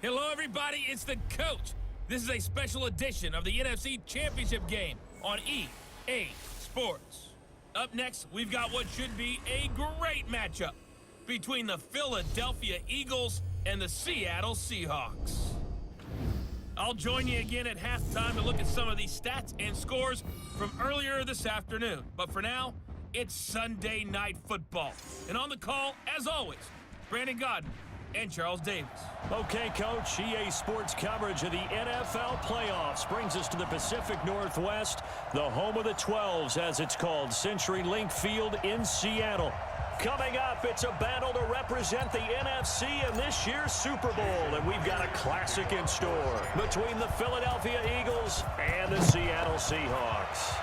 Hello, everybody. It's the coach. This is a special edition of the NFC Championship game on EA Sports. Up next, we've got what should be a great matchup between the Philadelphia Eagles and the Seattle Seahawks. I'll join you again at halftime to look at some of these stats and scores from earlier this afternoon. But for now, it's Sunday Night Football. And on the call, as always, Brandon Godden and Charles Davis. Okay, Coach, EA Sports coverage of the NFL playoffs brings us to the Pacific Northwest, the home of the 12s, as it's called, CenturyLink Field in Seattle. Coming up, it's a battle to represent the NFC in this year's Super Bowl, and we've got a classic in store between the Philadelphia Eagles and the Seattle Seahawks.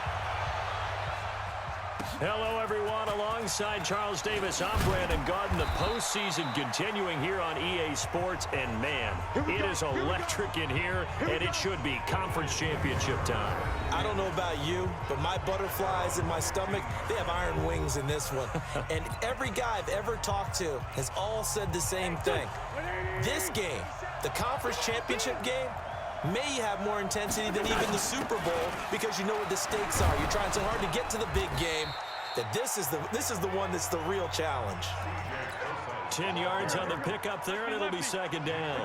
Hello, everyone. Alongside Charles Davis, I'm Brandon Godden. The postseason continuing here on EA Sports, and man, it is electric in here, and it should be conference championship time. I don't know about you, but my butterflies in my stomach, they have iron wings in this one. And every guy I've ever talked to has all said the same thing. This game, the conference championship game, may have more intensity than even the Super Bowl because you know what the stakes are. You're trying so hard to get to the big game that this is the one that's the real challenge. 10 yards on the pickup there, and it'll be second down.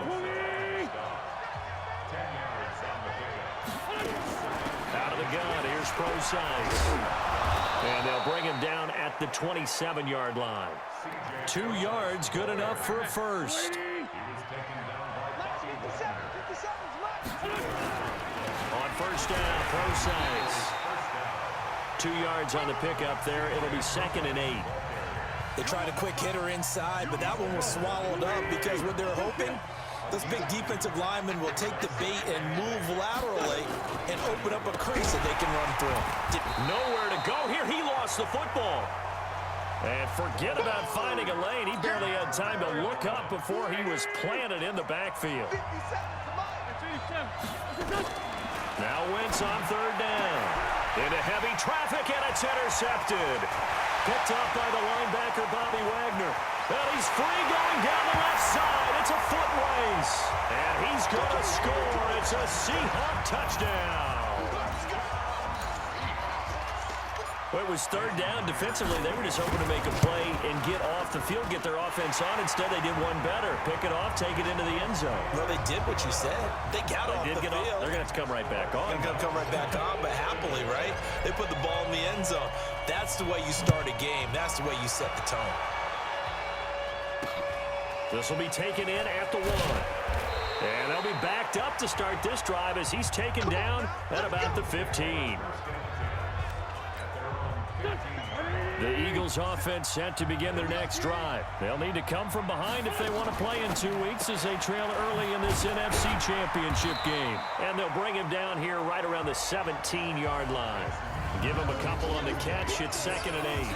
Out of the gun, here's Procise. And they'll bring him down at the 27-yard line. 2 yards, good enough for a first. On first down, Procise. 2 yards on the pickup there. It'll be 2nd and 8. They tried a quick hitter inside, but that one was swallowed up because what they're hoping, those big defensive linemen will take the bait and move laterally and open up a crease that they can run through. Nowhere to go here. He lost the football. And forget about finding a lane. He barely had time to look up before he was planted in the backfield. Now Wentz on third down. Into heavy traffic, and it's intercepted. Picked up by the linebacker, Bobby Wagner. And he's free going down the left side. It's a foot race. And he's going to score. It's a Seahawk touchdown. Well, it was third down. Defensively, they were just hoping to make a play and get off the field, get their offense on. Instead, they did one better. Pick it off, take it into the end zone. Well, they did what you said. They got off the field. They're going to have to come right back on. They're going to come right back on, but happily, right? They put the ball in the end zone. That's the way you start a game. That's the way you set the tone. This will be taken in at the 1. And they'll be backed up to start this drive as he's taken down at about the 15. The Eagles offense set to begin their next drive. They'll need to come from behind if they want to play in 2 weeks as they trail early in this NFC Championship game. And they'll bring him down here right around the 17-yard line. Give him a couple on the catch. It's 2nd and 8.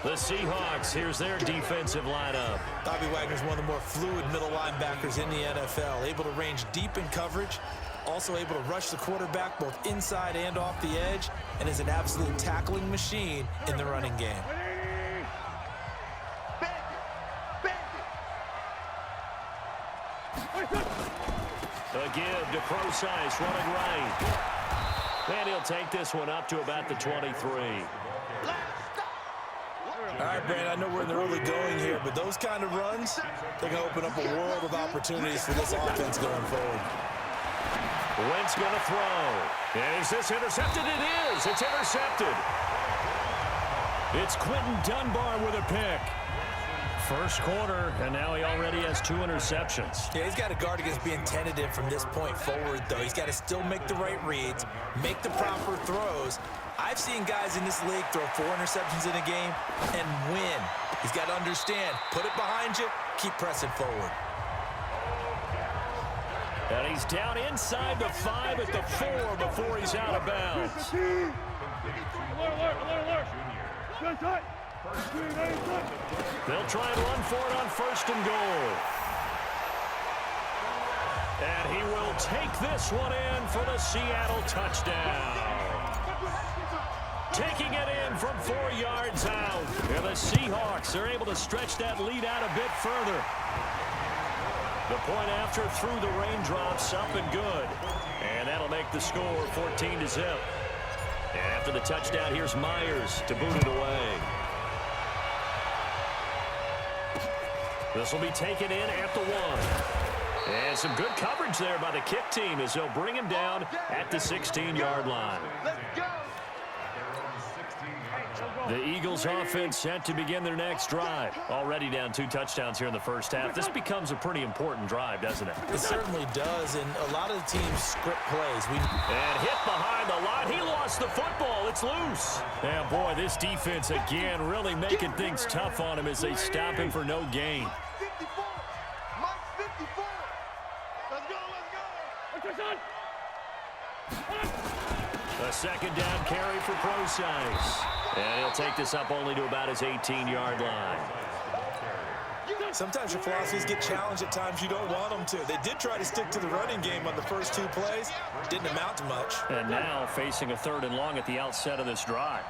The Seahawks, here's their defensive lineup. Bobby Wagner's one of the more fluid middle linebackers in the NFL, able to range deep in coverage, also able to rush the quarterback both inside and off the edge, and is an absolute tackling machine in the running game. A give to Procise, running right. And he'll take this one up to about the 23. All right, Brandon, I know we're in the early going here, but those kind of runs, they're going to open up a world of opportunities for this offense going forward. Wentz going to throw. And is this intercepted? It is. It's intercepted. It's Quentin Dunbar with a pick. First quarter, and now he already has 2 interceptions. Yeah, he's got to guard against being tentative from this point forward, though. He's got to still make the right reads, make the proper throws. I've seen guys in this league throw 4 interceptions in a game and win. He's got to understand, put it behind you, keep pressing forward. And he's down inside the 5 at the 4 before he's out of bounds. They'll try and run for it on 1st and goal. And he will take this one in for the Seattle touchdown. Taking it in from 4 yards out. And the Seahawks are able to stretch that lead out a bit further. The point after through the raindrops, up and good. And that'll make the score 14-0. And after the touchdown, here's Myers to boot it away. This will be taken in at the 1. And some good coverage there by the kick team as they'll bring him down at the 16-yard line. Let's go. The Eagles offense set to begin their next drive. Already down 2 touchdowns here in the first half. This becomes a pretty important drive, doesn't it? It certainly does, and a lot of the teams script plays. And hit behind the line. He lost the football. It's loose. Yeah, boy, this defense again really making things tough on him as they stop him for no gain. 54. Mike 54. Let's go, let's go. A second down carry for Procise. And he'll take this up only to about his 18-yard line. Sometimes your philosophies get challenged at times you don't want them to. They did try to stick to the running game on the first 2 plays. Didn't amount to much. And now facing a 3rd and long at the outset of this drive.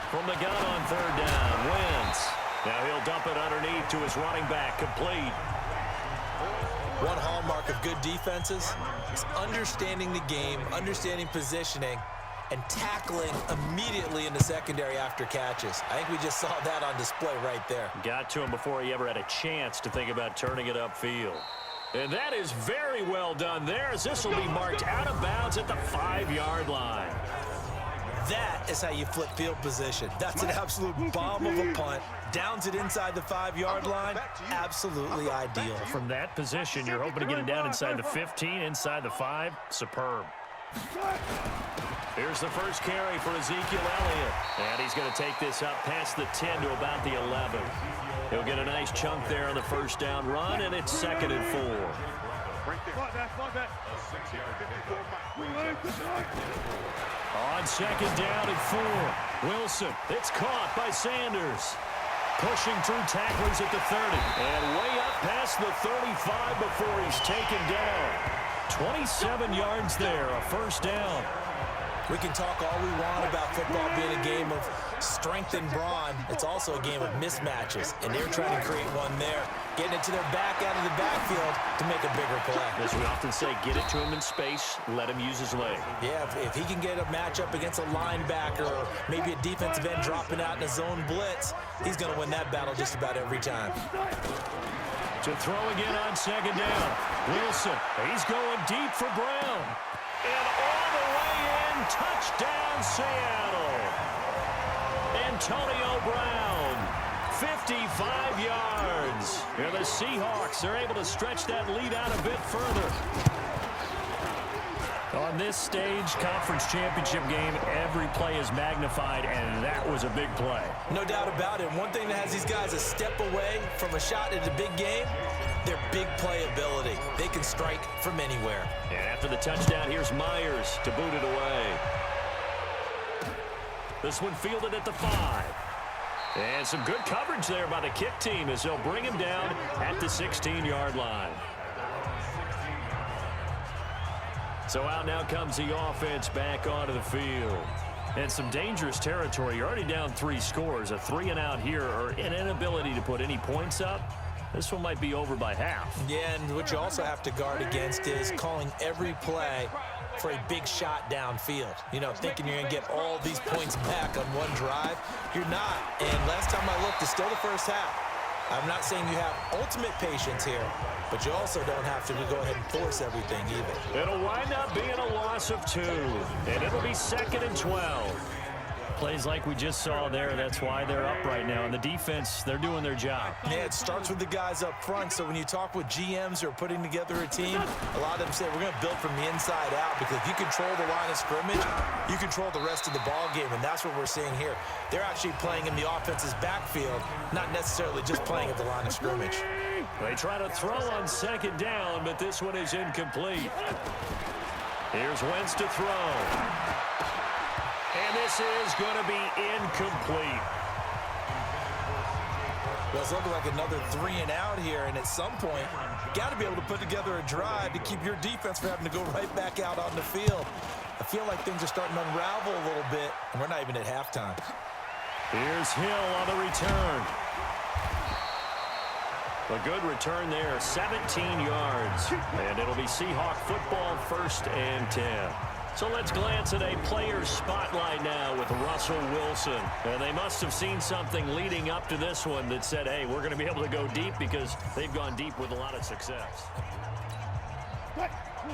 From the gun on 3rd down, Wentz. Now he'll dump it underneath to his running back, complete. One hallmark of good defenses is understanding the game, understanding positioning, and tackling immediately in the secondary after catches. I think we just saw that on display right there. Got to him before he ever had a chance to think about turning it upfield. And that is very well done there, as this will be marked out of bounds at the 5-yard line. That is how you flip field position. That's an absolute bomb of a punt. Downs it inside the 5-yard line. Absolutely ideal. From that position, you're hoping to get it down inside the 15, inside the 5. Superb. Here's the first carry for Ezekiel Elliott. And he's going to take this up past the 10 to about the 11. He'll get a nice chunk there on the first down run, and it's 2nd and 4. On 2nd down and 4. Wilson, it's caught by Sanders. Pushing through tacklers at the 30. And way up past the 35 before he's taken down. 27 yards there, a first down. We can talk all we want about football being a game of strength and brawn. It's also a game of mismatches, and they're trying to create one there. Getting it to their back out of the backfield to make a bigger play. As we often say, get it to him in space, let him use his leg. Yeah, if he can get a matchup against a linebacker or maybe a defensive end dropping out in a zone blitz, he's going to win that battle just about every time. To throw again on 2nd down. Wilson, he's going deep for Brown. And all the way in, touchdown Seattle. Antonio Brown, 55 yards. And the Seahawks are able to stretch that lead out a bit further. On this stage, conference championship game, every play is magnified, and that was a big play. No doubt about it. One thing that has these guys a step away from a shot at a big game, their big play ability. They can strike from anywhere. And after the touchdown, here's Myers to boot it away. This one fielded at the 5. And some good coverage there by the kick team as they'll bring him down at the 16-yard line. So out now comes the offense back onto the field. And some dangerous territory. You're already down 3 scores. A 3-and-out here, or an inability to put any points up. This one might be over by half. Yeah, and what you also have to guard against is calling every play for a big shot downfield. You know, thinking you're going to get all these points back on one drive. You're not. And last time I looked, it's still the first half. I'm not saying you have ultimate patience here, but you also don't have to go ahead and force everything either. It'll wind up being a loss of 2, and it'll be 2nd and 12. Plays like we just saw there, that's why they're up right now. And the defense, they're doing their job. Yeah, it starts with the guys up front. So when you talk with GMs who are putting together a team, a lot of them say we're going to build from the inside out, because if you control the line of scrimmage, you control the rest of the ball game, and that's what we're seeing here. They're actually playing in the offense's backfield, not necessarily just playing at the line of scrimmage. They try to throw on 2nd down, but this one is incomplete. Here's Wentz to throw. And this is going to be incomplete. Well, it's looking like another 3-and-out here, and at some point, you got to be able to put together a drive to keep your defense from having to go right back out on the field. I feel like things are starting to unravel a little bit, and we're not even at halftime. Here's Hill on the return. A good return there, 17 yards. And it'll be Seahawk football, 1st and 10. So let's glance at a player spotlight now with Russell Wilson. And they must have seen something leading up to this one that said, hey, we're going to be able to go deep, because they've gone deep with a lot of success.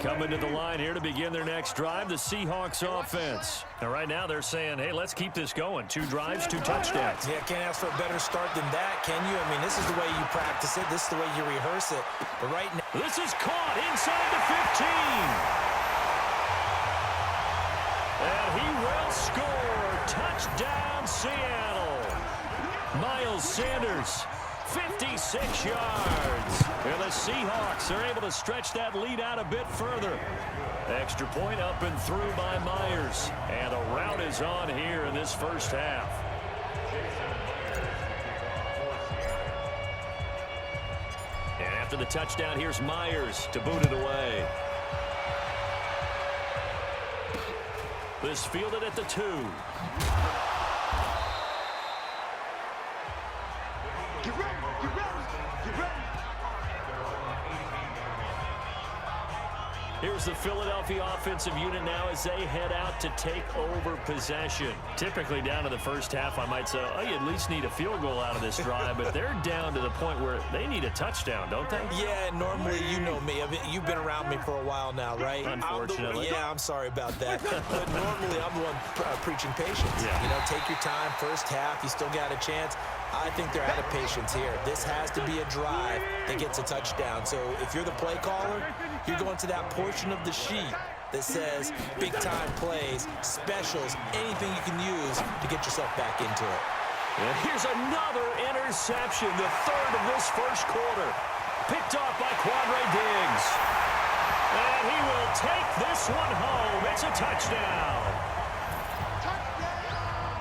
Coming to the line here to begin their next drive, the Seahawks offense. And right now they're saying, hey, let's keep this going. 2 drives, 2 touchdowns. Yeah, can't ask for a better start than that, can you? I mean, this is the way you practice it. This is the way you rehearse it. But right now, this is caught inside the 15. And he will score. Touchdown, Seattle. Miles Sanders, 56 yards. And the Seahawks are able to stretch that lead out a bit further. Extra point up and through by Myers. And a rout is on here in this first half. And after the touchdown, here's Myers to boot it away. This fielded at the 2. Get ready, get ready, get ready. Here's the Philadelphia offensive unit now as they head out to take over possession. Typically down to the first half, I might say, oh, you at least need a field goal out of this drive, but they're down to the point where they need a touchdown, don't they? yeah, normally, you know me. I mean, you've been around me for a while now, right? Unfortunately. I'm sorry about that. But normally, I'm the one preaching patience. Yeah. You know, take your time. First half, you still got a chance. I think they're out of patience here. This has to be a drive that gets a touchdown. So if you're the play caller, you're going to that portion of the sheet that says big-time plays, specials, anything you can use to get yourself back into it. And here's another interception, the 3rd of this first quarter. Picked off by Quandre Diggs. And he will take this one home. It's a touchdown.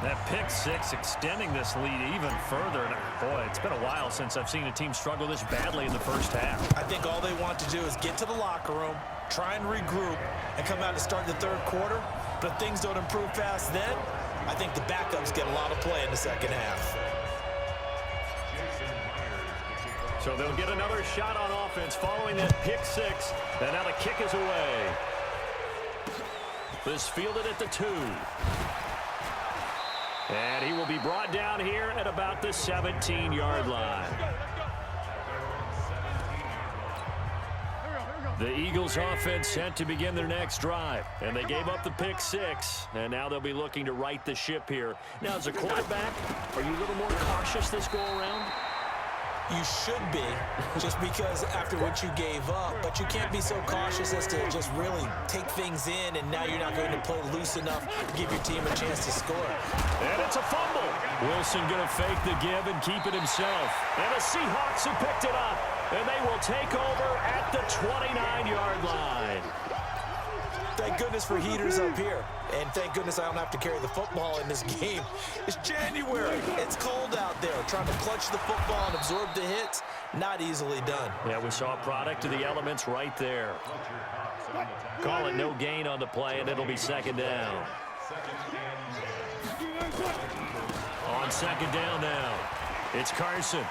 That pick 6 extending this lead even further. And boy, it's been a while since I've seen a team struggle this badly in the first half. I think all they want to do is get to the locker room, try and regroup, and come out and start the 3rd quarter. But if things don't improve fast then, I think the backups get a lot of play in the second half. So they'll get another shot on offense following that pick 6. And now the kick is away. This fielded at the 2. And he will be brought down here at about the 17-yard line. The Eagles offense set to begin their next drive. And they gave up the pick 6. And now they'll be looking to right the ship here. Now, as a quarterback, are you a little more cautious this go-around? You should be, just because after what you gave up. But you can't be so cautious as to just really take things in, and now you're not going to play loose enough to give your team a chance to score. And it's a fumble. Wilson going to fake the give and keep it himself. And the Seahawks have picked it up, and they will take over at the 29-yard line. Thank goodness for heaters up here. And thank goodness I don't have to carry the football in this game. It's January. It's cold out there. Trying to clutch the football and absorb the hits, not easily done. Yeah, we saw a product of the elements right there. Call it no gain on the play, and it'll be 2nd down. On 2nd down now, it's Carson.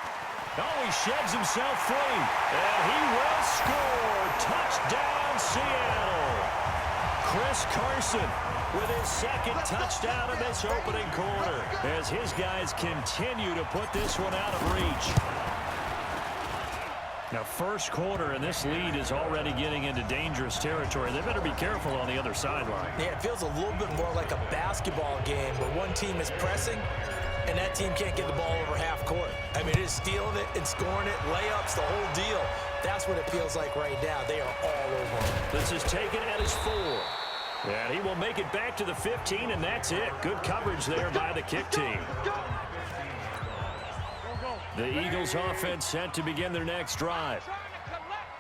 Oh, he sheds himself free, and he will score. Touchdown, Seattle. Chris Carson with his 2nd touchdown in this opening quarter as his guys continue to put this one out of reach. Now, first quarter, and this lead is already getting into dangerous territory. They better be careful on the other sideline. Yeah, it feels a little bit more like a basketball game where one team is pressing and that team can't get the ball over half court. I mean, it is stealing it and scoring it, layups, the whole deal. That's what it feels like right now. They are all over him. This is taken at his 4. And he will make it back to the 15, and that's it. Good coverage there by the kick team. The Eagles offense set to begin their next drive.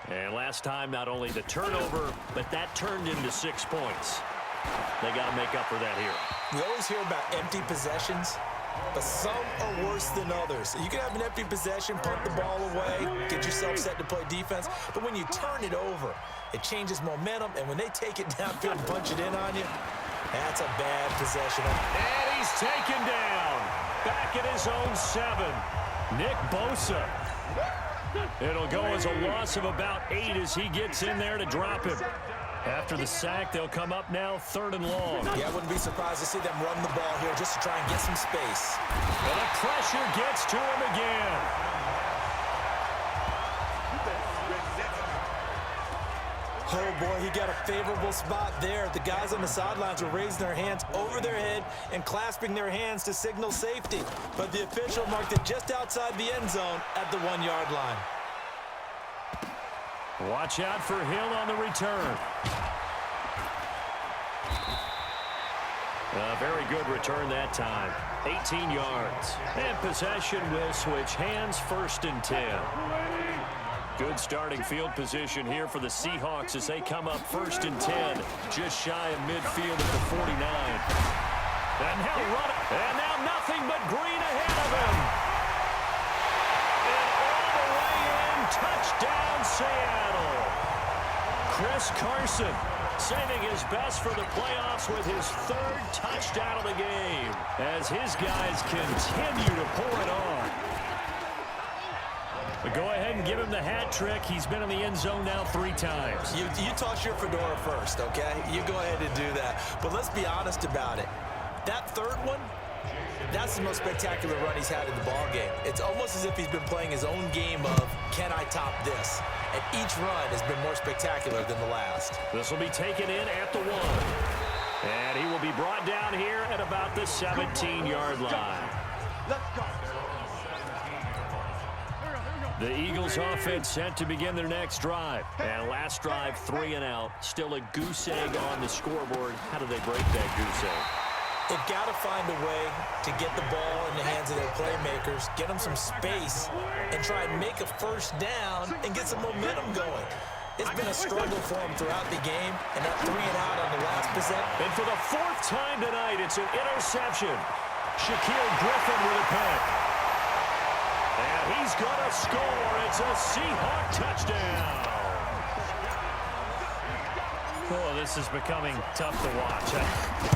And last time, not only the turnover, but that turned into 6 points. They got to make up for that here. We always hear about empty possessions, but some are worse than others. You can have an empty possession, punt the ball away, get yourself set to play defense, but when you turn it over, it changes momentum, and when they take it downfield and punch it in on you, that's a bad possession. And he's taken down back at his own 7. Nick Bosa. It'll go as a loss of about 8 as he gets in there to drop him. After the sack, they'll come up now 3rd and long. Yeah, I wouldn't be surprised to see them run the ball here just to try and get some space. And the pressure gets to him again. Oh, boy, he got a favorable spot there. The guys on the sidelines were raising their hands over their head and clasping their hands to signal safety. But the official marked it just outside the end zone at the 1-yard line. Watch out for Hill on the return. A very good return that time. 18 yards. And possession will switch hands, 1st and 10. Good starting field position here for the Seahawks as they come up 1st and 10. Just shy of midfield at the 49. And now run it. And now nothing but green ahead of him. And all the way in, touchdown Seattle. Chris Carson saving his best for the playoffs with his 3rd touchdown of the game as his guys continue to pour it on. But go ahead and give him the hat trick. He's been in the end zone now 3 times. You toss your fedora first, okay? You go ahead and do that. But let's be honest about it. That 3rd one, that's the most spectacular run he's had in the ballgame. It's almost as if he's been playing his own game of, can I top this? And each run has been more spectacular than the last. This will be taken in at the 1. And he will be brought down here at about the 17-yard line. Let's go. The Eagles offense set to begin their next drive. And last drive, 3 and out. Still a goose egg on the scoreboard. How do they break that goose egg? They've got to find a way to get the ball in the hands of their playmakers, get them some space, and try and make a 1st down and get some momentum going. It's been a struggle for them throughout the game, and that 3 and out on the last possession. And for the 4th time tonight, it's an interception. Shaquille Griffin with a pick. And he's going to score. It's a Seahawk touchdown. Oh, this is becoming tough to watch.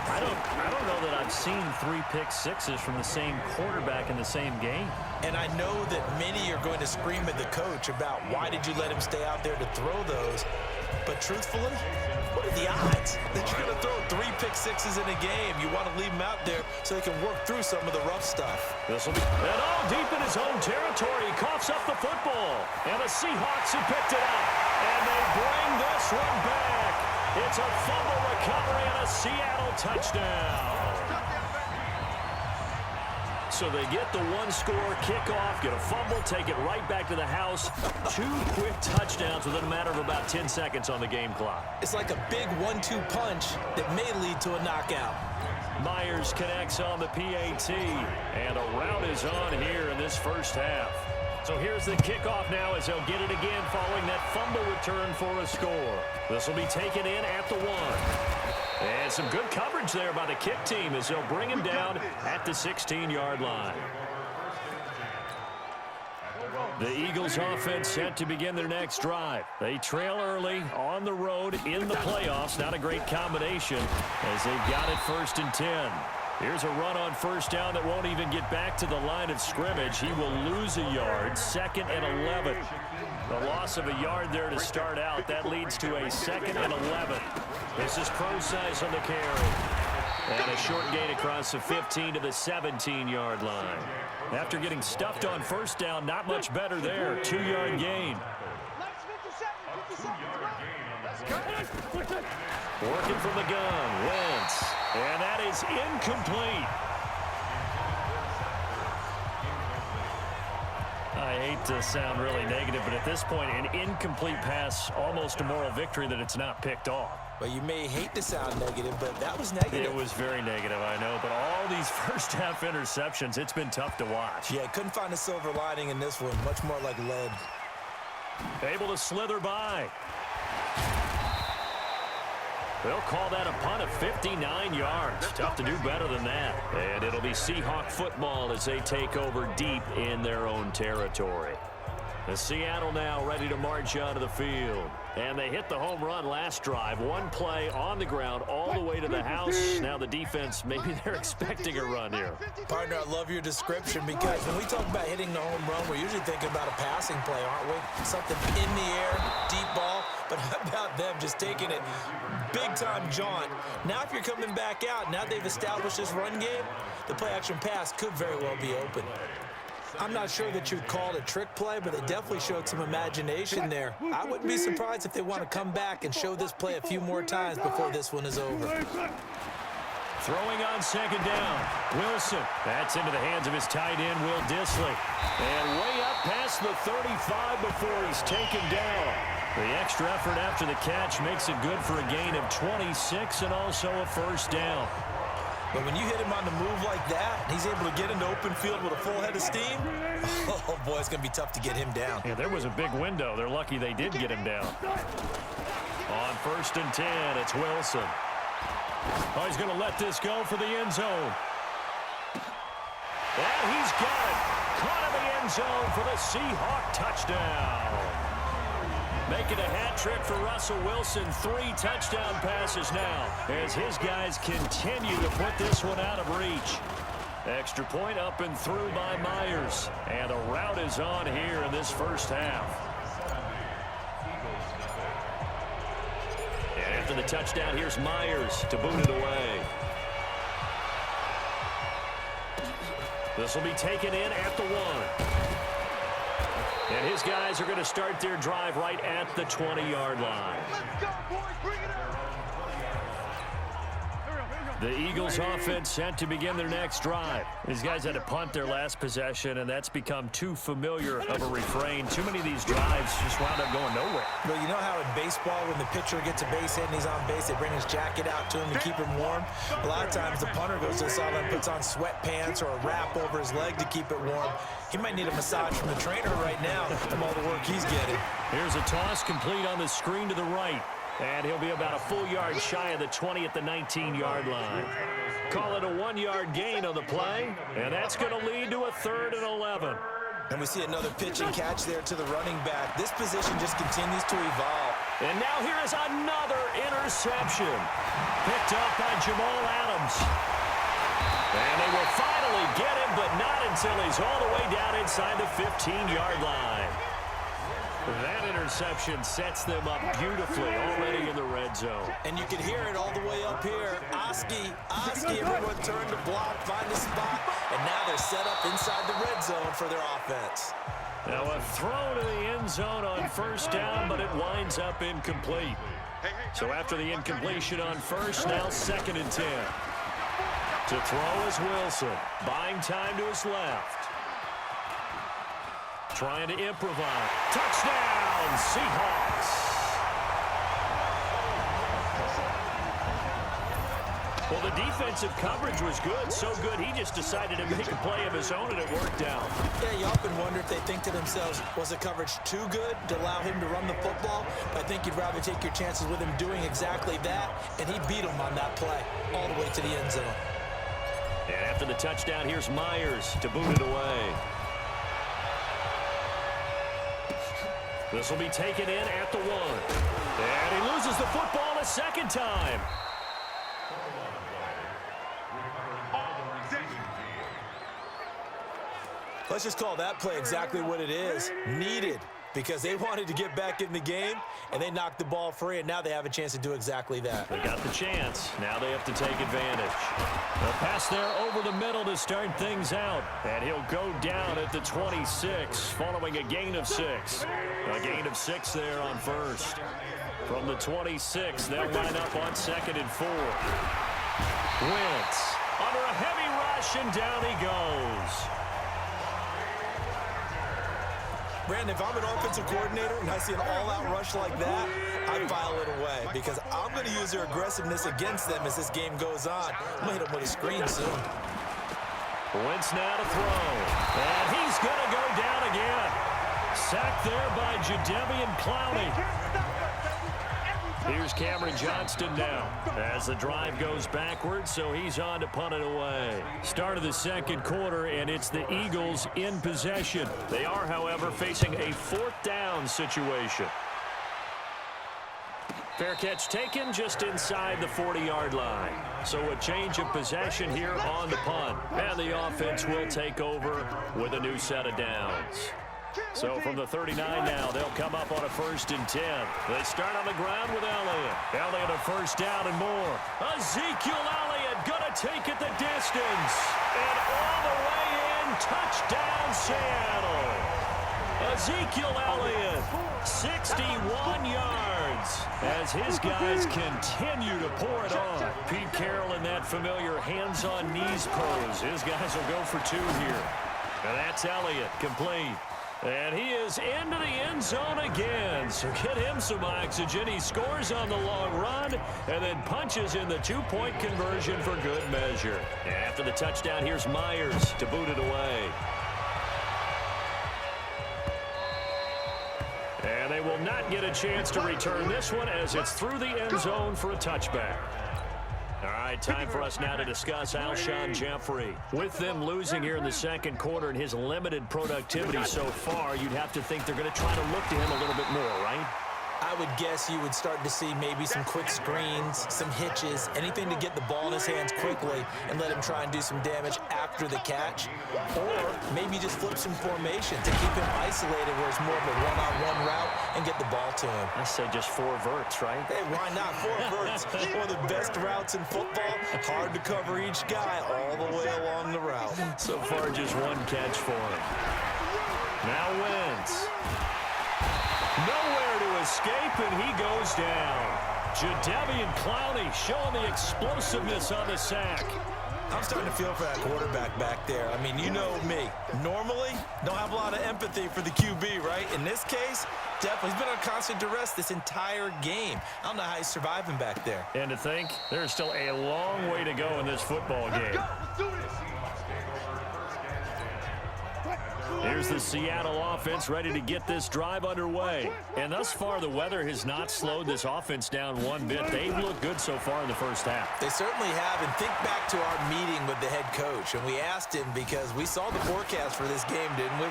I don't know that I've seen 3 pick-sixes from the same quarterback in the same game. And I know that many are going to scream at the coach about why did you let him stay out there to throw those. But truthfully, what are the odds that you're going to throw 3 pick-sixes in a game? You want to leave him out there so he can work through some of the rough stuff. This will be and all deep in his own territory. He coughs up the football. And the Seahawks have picked it up. And they bring this one back. It's a fumble recovery and a Seattle touchdown. So they get the 1-score kickoff, get a fumble, take it right back to the house. 2 quick touchdowns within a matter of about 10 seconds on the game clock. It's like a big 1-2 punch that may lead to a knockout. Myers connects on the PAT, and a rout is on here in this 1st half. So here's the kickoff now as they'll get it again following that fumble return for a score. This will be taken in at the 1. And some good coverage there by the kick team as they'll bring him down at the 16-yard line. The Eagles offense set to begin their next drive. They trail early on the road in the playoffs. Not a great combination as they've got it 1st and 10. Here's a run on 1st down that won't even get back to the line of scrimmage. He will lose a yard, 2nd and 11. The loss of a yard there to start out. That leads to a 2nd and 11. This is Pro-Size on the carry. And a short gain across the 15 to the 17-yard line. After getting stuffed on 1st down, not much better there. 2-yard gain. Working from the gun, Wentz. And that is incomplete. I hate to sound really negative, but at this point, an incomplete pass, almost a moral victory that it's not picked off. Well, you may hate to sound negative, but that was negative. It was very negative, I know, but all these 1st half interceptions, it's been tough to watch. Yeah, couldn't find a silver lining in this one. Much more like lead. Able to slither by. They'll call that a punt of 59 yards. Tough to do better than that. And it'll be Seahawk football as they take over deep in their own territory. The Seattle now ready to march onto the field. And they hit the home run last drive. One play on the ground all the way to the house. Now the defense, maybe they're expecting a run here. Partner, I love your description because when we talk about hitting the home run, we're usually thinking about a passing play, aren't we? Something in the air, deep ball. But how about them just taking it big-time jaunt? Now if you're coming back out, now they've established this run game, the play-action pass could very well be open. I'm not sure that you'd call it a trick play, but they definitely showed some imagination there. I wouldn't be surprised if they want to come back and show this play a few more times before this one is over. Throwing on second down. Wilson. That's into the hands of his tight end, Will Dissly. And way up past the 35 before he's taken down. The extra effort after the catch makes it good for a gain of 26 and also a first down. But when you hit him on the move like that, and he's able to get into open field with a full head of steam, oh, boy, it's going to be tough to get him down. Yeah, there was a big window. They're lucky they did get him down. On 1st and 10, it's Wilson. Oh, he's going to let this go for the end zone. And he's got it. Caught in the end zone for the Seahawks touchdown. Making a hat trick for Russell Wilson. 3 touchdown passes now as his guys continue to put this one out of reach. Extra point up and through by Myers. And a rout is on here in this first half. And after the touchdown, here's Myers to boot it away. This will be taken in at the 1. And his guys are going to start their drive right at the 20-yard line. Let's go, boys. Bring it out. The Eagles offense set to begin their next drive. These guys had to punt their last possession, and that's become too familiar of a refrain. Too many of these drives just wound up going nowhere. Well, you know how in baseball, when the pitcher gets a base hit and he's on base, they bring his jacket out to him to keep him warm. A lot of times the punter goes to the sideline and puts on sweatpants or a wrap over his leg to keep it warm. He might need a massage from the trainer right now from all the work he's getting. Here's a toss complete on the screen to the right. And he'll be about a full yard shy of the 20 at the 19-yard line. Call it a 1-yard gain on the play, and that's going to lead to a 3rd and 11. And we see another pitch and catch there to the running back. This position just continues to evolve. And now here is another interception. Picked up by Jamal Adams. And they will finally get him, but not until he's all the way down inside the 15-yard line. That interception sets them up beautifully already in the red zone. And you can hear it all the way up here. Oski, everyone turned to block, find a spot, and now they're set up inside the red zone for their offense. Now a throw to the end zone on 1st down, but it winds up incomplete. So after the incompletion on 1st, now 2nd and 10. To throw is Wilson, buying time to his left. Trying to improvise. Touchdown, Seahawks. Well, the defensive coverage was good, so good he just decided to make a play of his own, and it worked out. Yeah, you often wonder if they think to themselves, was the coverage too good to allow him to run the football? I think you'd rather take your chances with him doing exactly that, and he beat him on that play all the way to the end zone. And after the touchdown, here's Myers to boot it away. This will be taken in at the 1. And he loses the football a 2nd time. Let's just call that play exactly what it is. Needed, because they wanted to get back in the game, and they knocked the ball free, and now they have a chance to do exactly that. They got the chance. Now they have to take advantage. The pass there over the middle to start things out. And he'll go down at the 26, following a gain of 6. A gain of 6 there on 1st. From the 26, they'll line up on 2nd and 4. Wentz under a heavy rush, and down he goes. Brandon, if I'm an offensive coordinator and I see an all-out rush like that, I'd file it away because I'm going to use their aggressiveness against them as this game goes on. I'm going to hit them with a screen soon. Wentz now to throw. And he's going to go down again. Sacked there by Jadeveon Clowney. Here's Cameron Johnston now as the drive goes backwards, so he's on to punt it away. Start of the second quarter, and it's the Eagles in possession. They are, however, facing a fourth down situation. Fair catch taken just inside the 40-yard line. So a change of possession here on the punt. And the offense will take over with a new set of downs. So from the 39 now, they'll come up on a 1st and 10. They start on the ground with Elliott. Elliott a first down and more. Ezekiel Elliott gonna take it the distance. And all the way in, touchdown Seattle. Ezekiel Elliott, 61 yards as his guys continue to pour it on. Pete Carroll in that familiar hands-on knees pose. His guys will go for 2 here. And that's Elliott, complete. And he is into the end zone again. So get him some oxygen. He scores on the long run and then punches in the 2-point conversion for good measure. And after the touchdown, here's Myers to boot it away. And they will not get a chance to return this one as it's through the end zone for a touchback. All right, time for us now to discuss Alshon Jeffrey. With them losing here in the second quarter and his limited productivity so far, you'd have to think they're going to try to look to him a little bit more, right? I would guess you would start to see maybe some quick screens, some hitches, anything to get the ball in his hands quickly and let him try and do some damage after the catch. Or maybe just flip some formation to keep him isolated where it's more of a one-on-one route and get the ball to him. I say just 4 verts, right? Hey, why not? 4 verts, one of the best routes in football. Hard to cover each guy all the way along the route. So far, just 1 catch for him. Now Wentz. Nowhere to escape, and he goes down. Jadeveon Clowney showing the explosiveness on the sack. I'm starting to feel for that quarterback back there. I mean, you know me. Normally, don't have a lot of empathy for the QB, right? In this case, definitely. He's been on constant duress this entire game. I don't know how he's surviving back there. And to think, there's still a long way to go in this football game. Let's do this. Here's the Seattle offense ready to get this drive underway. And thus far, the weather has not slowed this offense down one bit. They've looked good so far in the first half. They certainly have. And think back to our meeting with the head coach. And we asked him because we saw the forecast for this game, didn't we?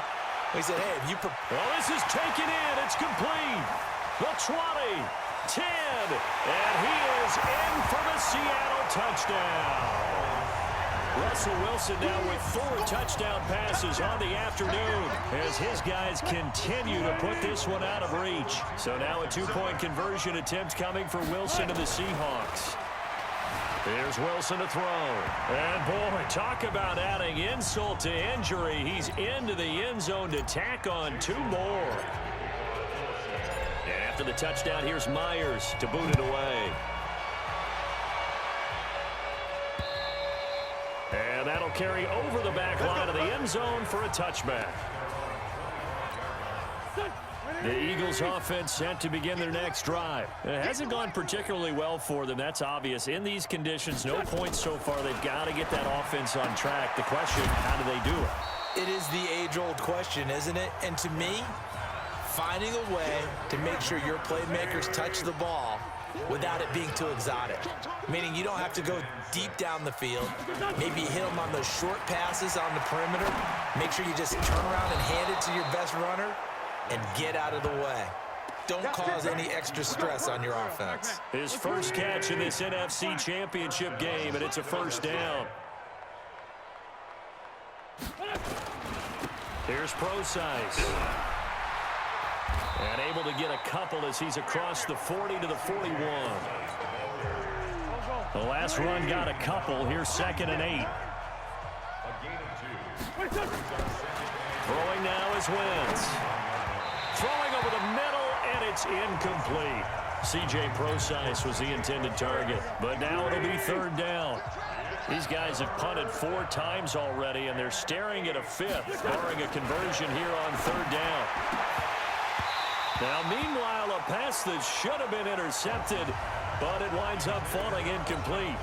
We said, hey, have you... Well, this is taken in. It's complete. The 20, 10, and he is in for the Seattle touchdown. Russell Wilson now with 4 touchdown passes on the afternoon as his guys continue to put this one out of reach. So now a 2-point conversion attempt coming for Wilson and the Seahawks. Here's Wilson to throw. And boy, talk about adding insult to injury. He's into the end zone to tack on 2 more. And after the touchdown, here's Myers to boot it away. And that'll carry over the back line of the end zone for a touchback. The Eagles offense set to begin their next drive. It hasn't gone particularly well for them. That's obvious. In these conditions, no points so far. They've got to get that offense on track. The question, how do they do it? It is the age-old question, isn't it? And to me, finding a way to make sure your playmakers touch the ball without it being too exotic. Meaning you don't have to go deep down the field. Maybe hit them on those short passes on the perimeter. Make sure you just turn around and hand it to your best runner and get out of the way. Don't cause any extra stress on your offense. His first catch in this NFC Championship game, and it's a first down. Here's Procise. And able to get a couple as he's across the 40 to the 41. The last run got a couple. Here's 2nd and 8. Throwing now is Wentz. Throwing over the middle, and it's incomplete. C.J. Procise was the intended target, but now it'll be 3rd down. These guys have punted 4 times already, and they're staring at a 5th, barring a conversion here on 3rd down. Now, meanwhile, a pass that should have been intercepted, but it winds up falling incomplete.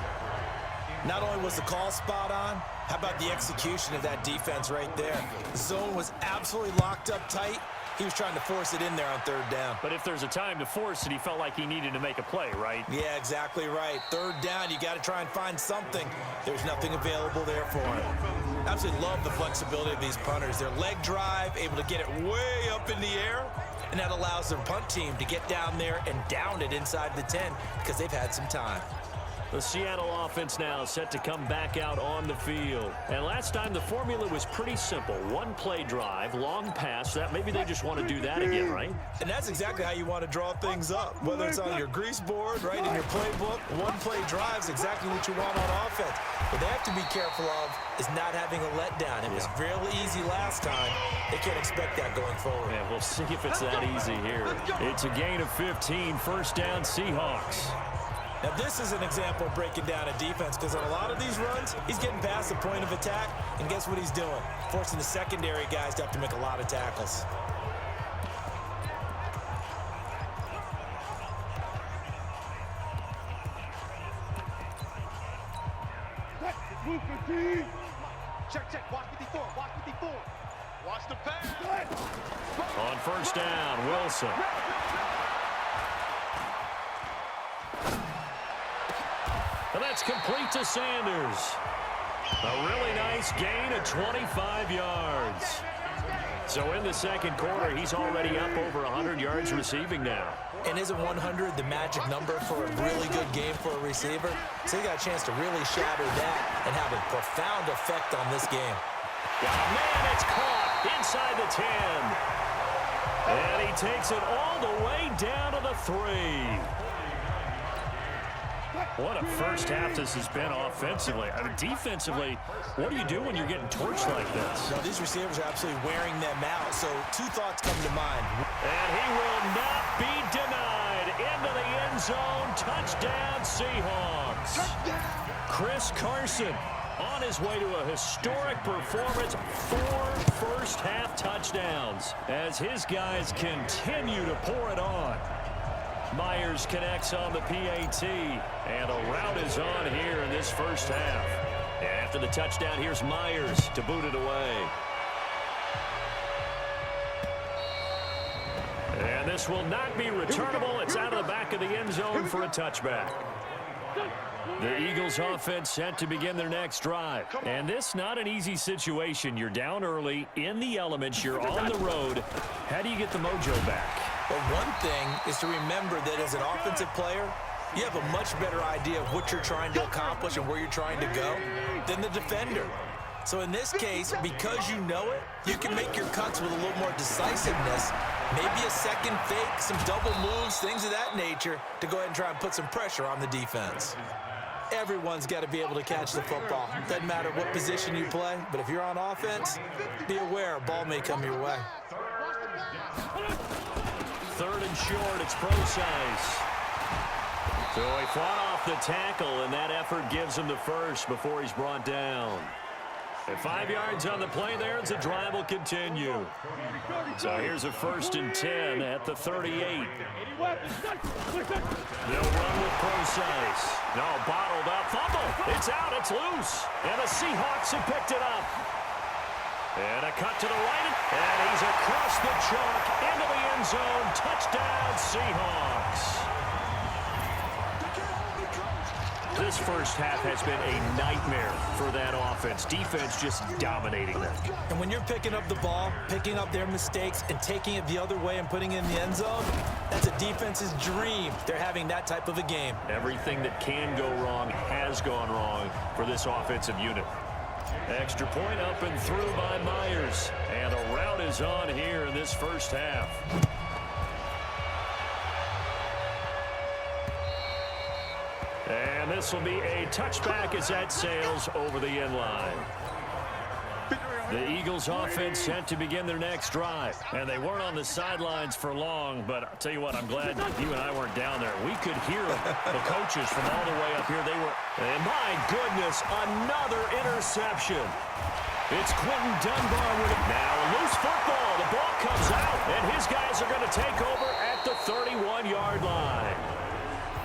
Not only was the call spot on, how about the execution of that defense right there? The zone was absolutely locked up tight, He was trying to force it in there on third down. But if there's a time to force it, he felt like he needed to make a play, right? Yeah, exactly right. Third down, you got to try and find something. There's nothing available there for him. Absolutely love the flexibility of these punters. Their leg drive, able to get it way up in the air, and that allows their punt team to get down there and down it inside the 10 because they've had some time. The Seattle offense now set to come back out on the field. And last time the formula was pretty simple. One play drive, long pass. That maybe they just want to do that again, right? And that's exactly how you want to draw things up. Whether it's on your grease board, right, in your playbook, one play drive is exactly what you want on offense. What they have to be careful of is not having a letdown. It was real easy last time. They can't expect that going forward. Yeah, we'll see if it's that easy here. It's a gain of 15, first down Seahawks. Now, this is an example of breaking down a defense because on a lot of these runs, he's getting past the point of attack, and guess what he's doing? Forcing the secondary guys to have to make a lot of tackles. Check. Watch 54. Watch the pass. On first down, Wilson. And that's complete to Sanders. A really nice gain of 25 yards. So in the second quarter, he's already up over 100 yards receiving now. And isn't 100 the magic number for a really good game for a receiver? So he got a chance to really shatter that and have a profound effect on this game. Oh, man, it's caught inside the 10. And he takes it all the way down to the 3. What a first half this has been offensively. I mean, defensively, what do you do when you're getting torched like this? Now, these receivers are absolutely wearing them out, so two thoughts come to mind. And he will not be denied. Into the end zone. Touchdown, Seahawks. Chris Carson on his way to a historic performance. 4 first-half touchdowns as his guys continue to pour it on. Myers connects on the PAT, and a route is on here in this first half. After the touchdown, here's Myers to boot it away. And this will not be returnable. It's out of the back of the end zone for a touchback. The Eagles offense set to begin their next drive. And this not an easy situation. You're down early, in the elements, you're on the road. How do you get the mojo back? Well, one thing is to remember that as an offensive player, you have a much better idea of what you're trying to accomplish and where you're trying to go than the defender. So in this case, because you know it, you can make your cuts with a little more decisiveness, maybe a second fake, some double moves, things of that nature, to go ahead and try and put some pressure on the defense. Everyone's got to be able to catch the football. Doesn't matter what position you play, but if you're on offense, be aware a ball may come your way. Third and short, it's Procise. So he fought off the tackle, and that effort gives him the first before he's brought down. And 5 yards on the play there as the drive will continue. So here's a 1st and 10 at the 38. They'll run with Procise. No, bottled up. Fumble. It's out. It's loose. And the Seahawks have picked it up. And a cut to the right. And he's across the chalk into the end zone. Touchdown, Seahawks. This first half has been a nightmare for that offense. Defense just dominating them. And when you're picking up the ball, picking up their mistakes, and taking it the other way and putting it in the end zone, that's a defense's dream. They're having that type of a game. Everything that can go wrong has gone wrong for this offensive unit. Extra point up and through by Myers. And a route is on here in this first half. And this will be a touchback as that sails over the end line. The Eagles offense set to begin their next drive. And they weren't on the sidelines for long, but I'll tell you what, I'm glad you and I weren't down there. We could hear the coaches from all the way up here. They were, and my goodness, another interception. It's Quentin Dunbar with it. Now a loose football. The ball comes out, and his guys are going to take over at the 31-yard line.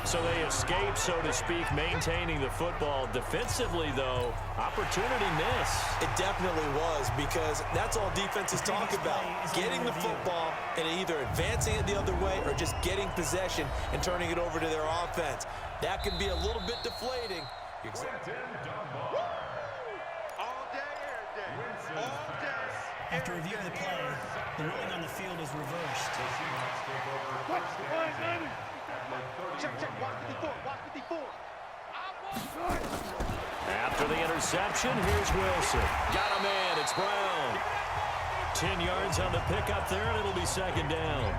So they escape, so to speak, maintaining the football. Defensively, though, opportunity miss. It definitely was, because that's all defenses talk about. Getting the football and either advancing it the other way or just getting possession and turning it over to their offense. That can be a little bit deflating. All day, every day. All day. After review of the play, the ruling on the field is reversed. Check, watch 54, watch 54. After the interception, here's Wilson. Got a man, it's Brown. 10 yards on the pickup there, and it'll be second down.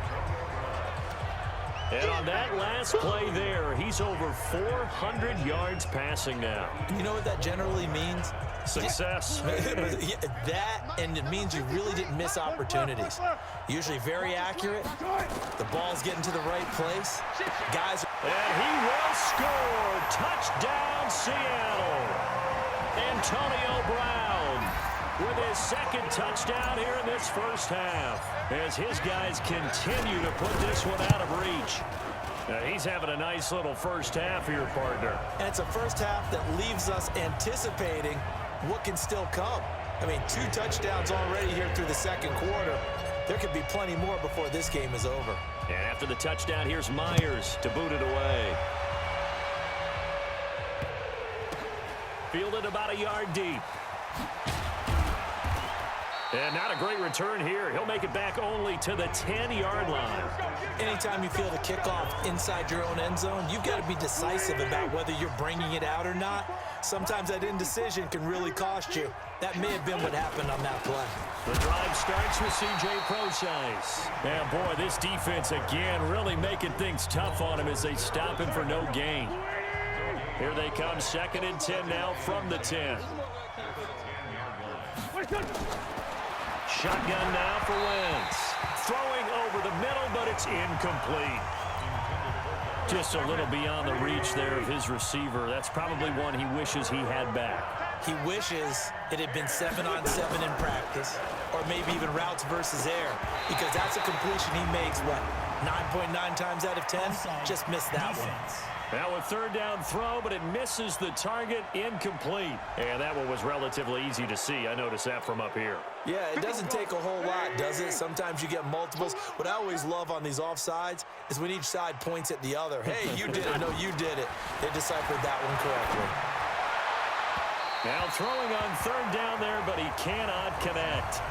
And on that last play there, he's over 400 yards passing now. You know what that generally means? Success. That, and it means you really didn't miss opportunities. Usually very accurate. The ball's getting to the right place. Guys. And he will score. Touchdown, Seattle. Antonio Brown with his second touchdown here in this first half, as his guys continue to put this one out of reach. He's having a nice little first half here, partner. And it's a first half that leaves us anticipating what can still come. I mean, 2 touchdowns already here through the second quarter. There could be plenty more before this game is over. And after the touchdown, here's Myers to boot it away. Fielded about a yard deep. And not a great return here. He'll make it back only to the 10-yard line. Anytime you feel the kickoff inside your own end zone, you've got to be decisive about whether you're bringing it out or not. Sometimes that indecision can really cost you. That may have been what happened on that play. The drive starts with C.J. Procise. And, boy, this defense, again, really making things tough on him as they stop him for no gain. Here they come, 2nd and 10 now from the 10. Shotgun now for Wentz. Throwing over the middle, but it's incomplete. Just a little beyond the reach there of his receiver. That's probably one he wishes he had back. He wishes it had been 7-on-7 in practice, or maybe even routes versus air, because that's a completion he makes, what, 9.9 times out of 10? Just missed that one. Now a 3rd down throw, but it misses the target, incomplete. And that one was relatively easy to see. I noticed that from up here. Yeah, it doesn't take a whole lot, does it? Sometimes you get multiples. What I always love on these offsides is when each side points at the other. Hey, you did it. No, you did it. They deciphered that one correctly. Now throwing on 3rd down there, but he cannot connect.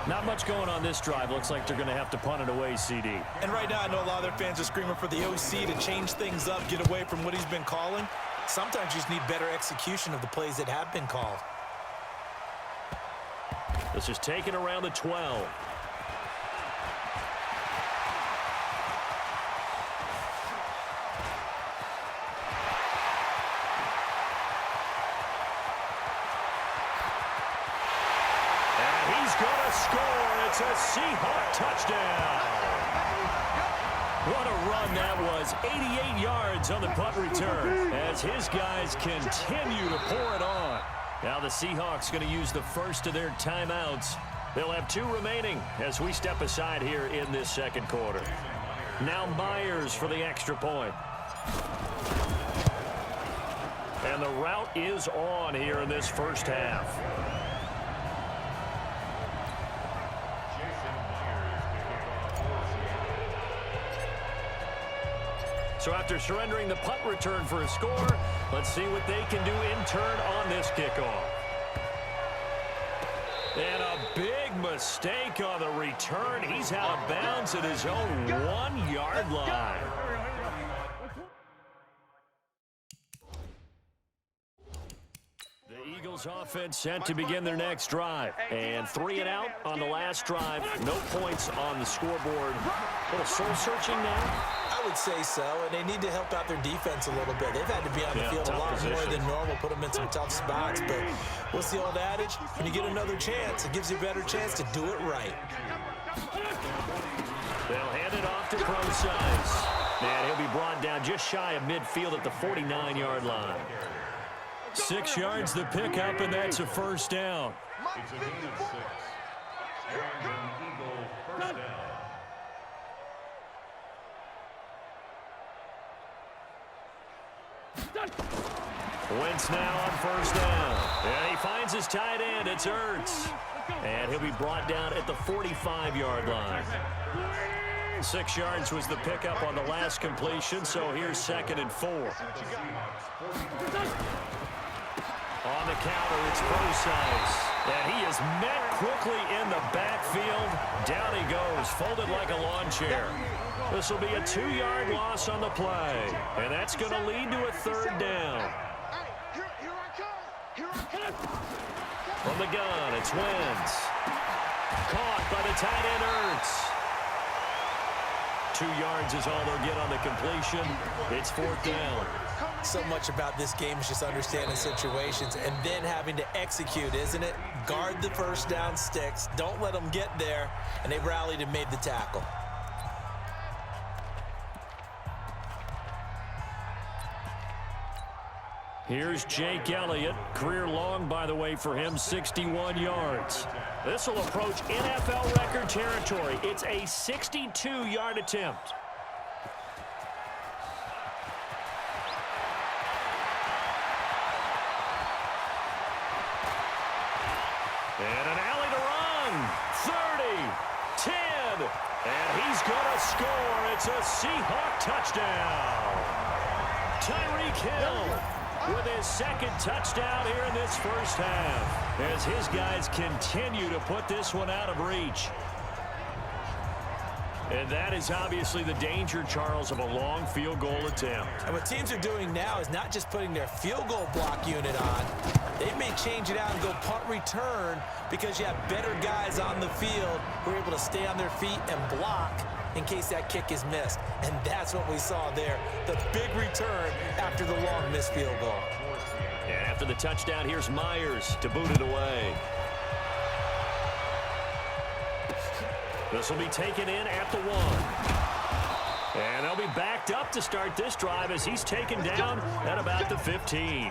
Not much going on this drive. Looks like they're going to have to punt it away, CD. And right now, I know a lot of their fans are screaming for the OC to change things up, get away from what he's been calling. Sometimes you just need better execution of the plays that have been called. This is taken around the 12. Going to score. It's a Seahawks touchdown. What a run that was. 88 yards on the punt return as his guys continue to pour it on. Now the Seahawks going to use the first of their timeouts. They'll have 2 remaining as we step aside here in this second quarter. Now Myers for the extra point. And the route is on here in this first half. So after surrendering the punt return for a score, let's see what they can do in turn on this kickoff. And a big mistake on the return. He's out of bounds at his own 1-yard line. The Eagles offense set to begin their next drive. And 3 and out on the last drive. No points on the scoreboard. A little soul-searching now. I would say so, and they need to help out their defense a little bit. They've had to be on the field a lot more than normal, put them in some tough spots. But what's the old adage? When you get another chance, it gives you a better chance to do it right. They'll hand it off to Procise. And he'll be brought down just shy of midfield at the 49-yard line. 6 yards the pickup, and that's a first down. It's a gain of 6. And an Eagle first down. Wentz now on first down. And he finds his tight end. It's Ertz. And he'll be brought down at the 45-yard line. 6 yards was the pickup on the last completion, so here's 2nd and 4. On the counter, it's Procise. And he is met quickly in the backfield. Down he goes, folded like a lawn chair. This will be a 2-yard loss on the play. And that's going to lead to a 3rd down. From the gun, it's Wentz. Caught by the tight end, Ertz. 2 yards is all they'll get on the completion. It's 4th down. So much about this game is just understanding situations and then having to execute, isn't it? Guard the first down sticks. Don't let them get there. And they rallied and made the tackle. Here's Jake Elliott. Career long, by the way, for him, 61 yards. This will approach NFL record territory. It's a 62-yard attempt. And an alley to run. 30, 10, and he's going to score. It's a Seahawks touchdown. Tyreek Hill with his 2nd touchdown here in this first half, as his guys continue to put this one out of reach. And that is obviously the danger, Charles, of a long field goal attempt. And what teams are doing now is not just putting their field goal block unit on. They may change it out and go punt return because you have better guys on the field who are able to stay on their feet and block in case that kick is missed. And that's what we saw there, the big return after the long missed field goal. And after the touchdown, here's Myers to boot it away. This will be taken in at the 1. And they'll be backed up to start this drive as he's taken down at about the 15.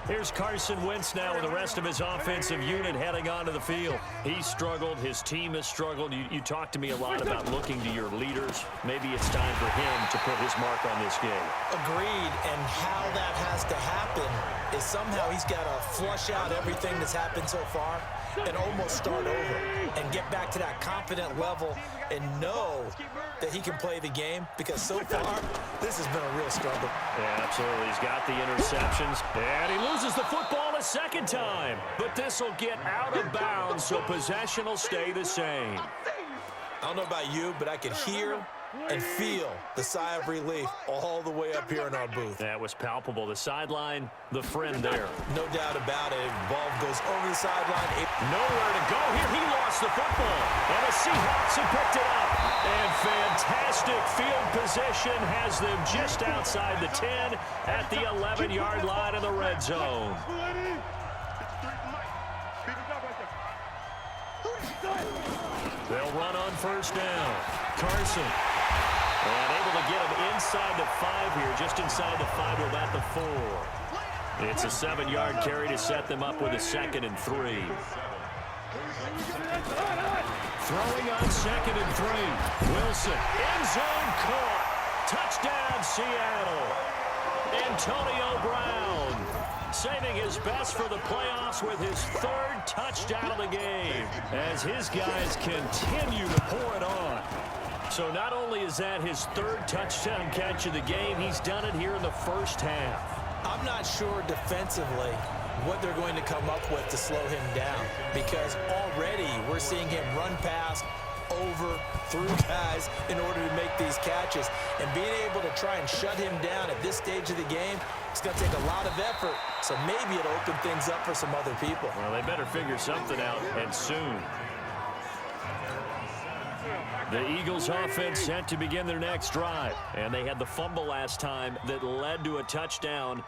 Here's Carson Wentz now with the rest of his offensive unit heading onto the field. He's struggled. His team has struggled. You talked to me a lot about looking to your leaders. Maybe it's time for him to put his mark on this game. Agreed. And how that has to happen is somehow he's got to flush out everything that's happened so far and almost start over and get back to that confident level and know that he can play the game, because so far this has been a real struggle. Yeah, absolutely. He's got the interceptions, and he loses the football a 2nd time. But this will get out of bounds, so possession will stay the same. I don't know about you, but I could hear and feel the sigh of relief all the way up here in our booth. That was palpable. The sideline, the friend there. No doubt about it. Ball goes over the sideline. Nowhere to go here. He lost the football. And the Seahawks have picked it up. And fantastic field position has them just outside the 10 at the 11-yard line in the red zone. They'll run on first down. Carson. And able to get him inside the 5 here, just inside the 5 to about the 4. It's a 7-yard carry to set them up with a 2nd and 3. Throwing on 2nd and 3. Wilson, end zone caught. Touchdown, Seattle. Antonio Brown saving his best for the playoffs with his 3rd touchdown of the game as his guys continue to pour it on. So not only is that his 3rd touchdown catch of the game, he's done it here in the first half. I'm not sure defensively what they're going to come up with to slow him down, because already we're seeing him run past, over, through guys in order to make these catches. And being able to try and shut him down at this stage of the game, it's going to take a lot of effort. So maybe it'll open things up for some other people. Well, they better figure something out, and soon. The Eagles offense set to begin their next drive. And they had the fumble last time that led to a touchdown.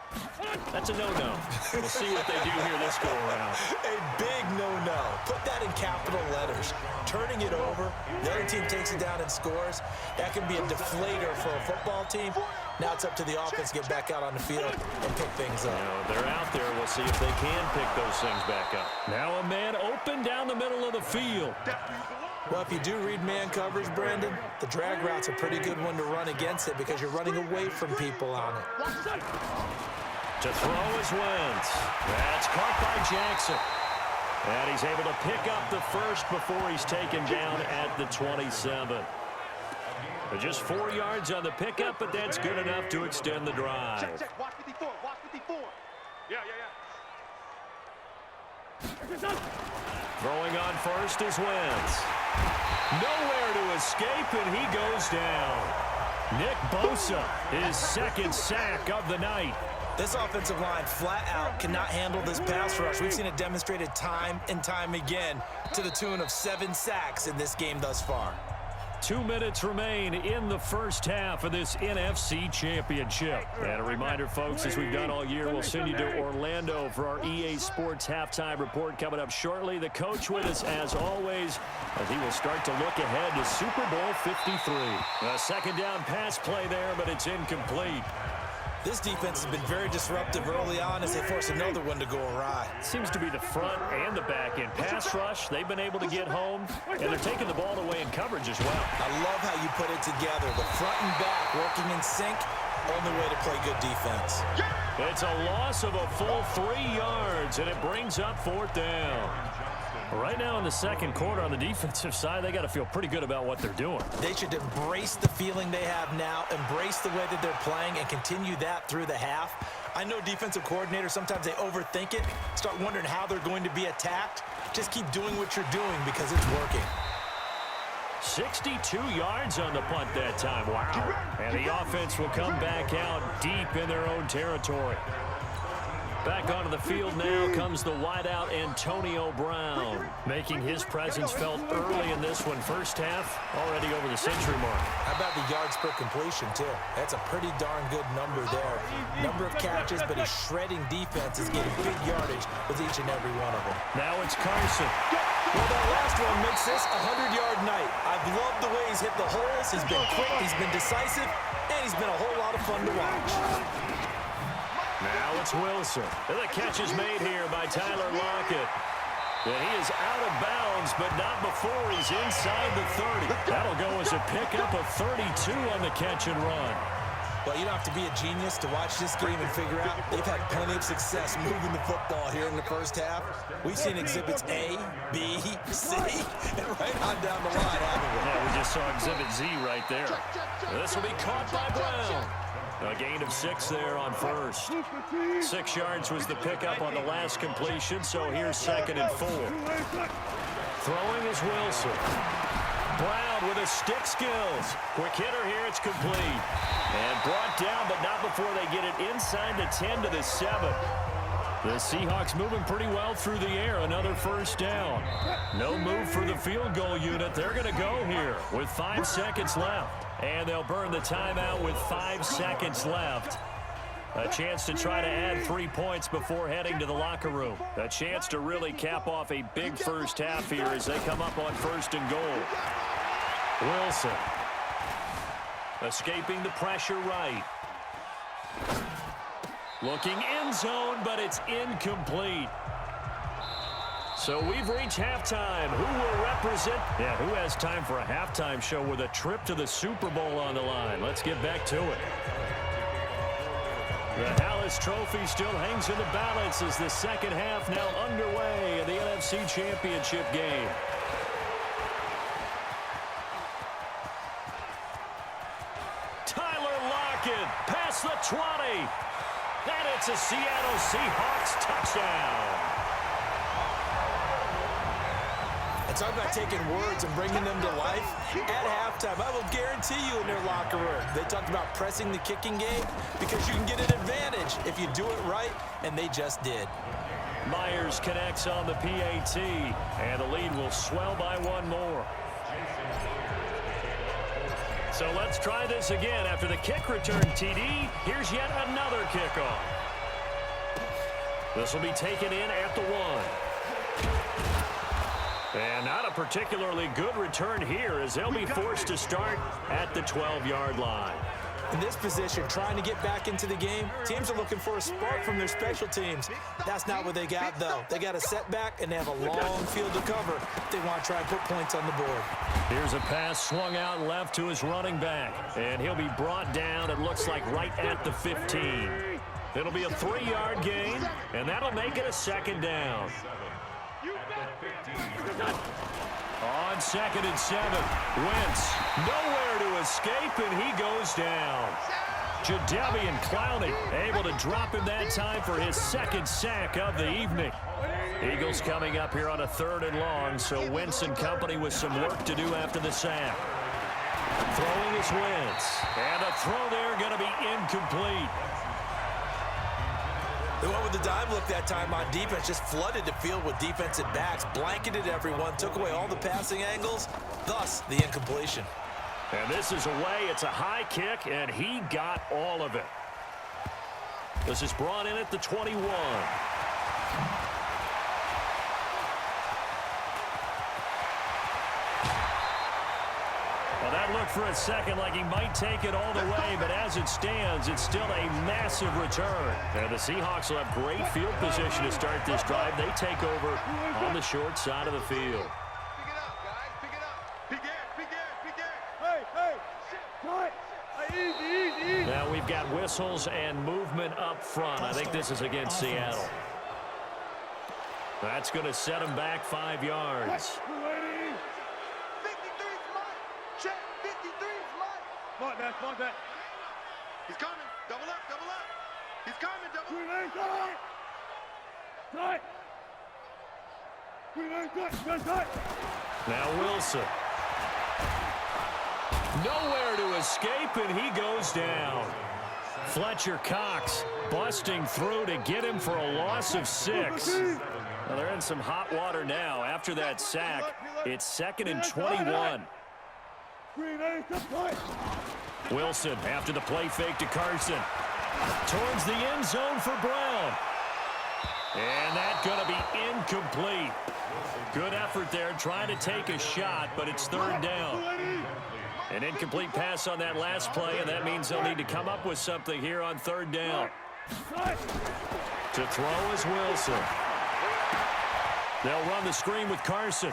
That's a no-no. We'll see what they do here this go-around. A big no-no. Put that in capital letters. Turning it over, the other team takes it down and scores. That can be a deflator for a football team. Now it's up to the offense to get back out on the field and pick things up. Now, they're out there. We'll see if they can pick those things back up. Now a man open down the middle of the field. Well, if you do read man coverage, Brandon, the drag route's a pretty good one to run against it because you're running away from people on it. To throw is Wentz. That's caught by Jackson. And he's able to pick up the first before he's taken down at the 27. Just 4 yards on the pickup, but that's good enough to extend the drive. Check. Watch 54. Watch 54. Yeah. Throwing on first is Wentz. Nowhere to escape, and he goes down. Nick Bosa, his second sack of the night. This offensive line flat out cannot handle this pass rush. We've seen it demonstrated time and time again to the tune of 7 sacks in this game thus far. 2 minutes remain in the first half of this NFC Championship. And a reminder, folks, as we've done all year, we'll send you to Orlando for our EA Sports halftime report coming up shortly. The coach with us, as always, as he will start to look ahead to Super Bowl 53. A second down pass play there, but it's incomplete. This defense has been very disruptive early on as they force another one to go awry. Seems to be the front and the back end. Pass rush, they've been able to get home, and they're taking the ball away in coverage as well. I love how you put it together. The front and back working in sync, only way to play good defense. It's a loss of a full 3 yards, and it brings up 4th down. Right now in the second quarter on the defensive side, they got to feel pretty good about what they're doing. They should embrace the feeling they have now, embrace the way that they're playing, and continue that through the half. I know defensive coordinators, sometimes they overthink it, start wondering how they're going to be attacked. Just keep doing what you're doing because it's working. 62 yards on the punt that time. Wow. And the offense will come back out deep in their own territory. Back onto the field now comes the wideout Antonio Brown, making his presence felt early in this one. First half, already over the century mark. How about the yards per completion, too? That's a pretty darn good number there. Number of catches, but his shredding defense is getting big yardage with each and every one of them. Now it's Carson. Well, that last one makes this a 100-yard night. I've loved the way he's hit the holes. He's been quick, he's been decisive, and he's been a whole lot of fun to watch. Now it's Wilson. And the catch is made here by Tyler Lockett. And he is out of bounds, but not before he's inside the 30. That'll go as a pickup of 32 on the catch and run. Well, you don't have to be a genius to watch this game and figure out they've had plenty of success moving the football here in the first half. We've seen exhibits A, B, C, and right on down the line, haven't we? Yeah, we just saw exhibit Z right there. This will be caught by Brown. A gain of 6 there on first. 6 yards was the pickup on the last completion, so here's 2nd and 4. Throwing is Wilson. Brown with his stick skills. Quick hitter here, it's complete. And brought down, but not before they get it inside the 10 to the 7. The Seahawks moving pretty well through the air. Another first down. No move for the field goal unit. They're going to go here with 5 seconds left. And they'll burn the timeout with 5 seconds left. A chance to try to add 3 points before heading to the locker room. A chance to really cap off a big first half here as they come up on 1st and goal. Wilson. Escaping the pressure right. Looking end zone, but it's incomplete. So we've reached halftime. Who will represent? Yeah, who has time for a halftime show with a trip to the Super Bowl on the line? Let's get back to it. The Hallis Trophy still hangs in the balance as the second half now underway in the NFC Championship game. Tyler Lockett past the 20. And it's a Seattle Seahawks touchdown. And talk about taking words and bringing them to life. At halftime, I will guarantee you in their locker room, they talked about pressing the kicking game because you can get an advantage if you do it right, and they just did. Myers connects on the PAT, and the lead will swell by 1 more. So let's try this again. After the kick return TD, here's yet another kickoff. This will be taken in at the 1. And not a particularly good return here as they'll be forced to start at the 12-yard line. In this position, trying to get back into the game, teams are looking for a spark from their special teams. That's not what they got, though. They got a setback, and they have a long field to cover if they want to try and put points on the board. Here's a pass swung out left to his running back, and he'll be brought down, it looks like, right at the 15. It'll be a 3-yard gain, and that'll make it a second down. On 2nd and 7, Wentz nowhere to escape, and he goes down. Jadeveon Clowney able to drop him that time for his 2nd sack of the evening. Eagles coming up here on a 3rd and long, so Wentz and company with some work to do after the sack. Throwing is Wentz, and a throw there going to be incomplete. They went with the dime look that time on defense, just flooded the field with defensive backs, blanketed everyone, took away all the passing angles, thus the incompletion. And this is away. It's a high kick, and he got all of it. This is brought in at the 21. Well, that looked for a second like he might take it all the way, but as it stands, it's still a massive return. And the Seahawks will have great field position to start this drive. They take over on the short side of the field. Pick it up, guys. Pick it up. Pick it. Easy. Now we've got whistles and movement up front. I think this is against Seattle. That's going to set him back 5 yards. 53's mine. Check. 53's mine. Mark that. He's coming. Double up. He's coming. Double up. Now Wilson. Nowhere to escape, and he goes down. Fletcher Cox busting through to get him for a loss of 6. Well, they're in some hot water now. After that sack, it's 2nd and 21. Wilson after the play fake to Carson. Towards the end zone for Brown. And that's going to be incomplete. Good effort there trying to take a shot, but it's 3rd down. An incomplete pass on that last play, and that means they'll need to come up with something here on 3rd down. To throw is Wilson. They'll run the screen with Carson.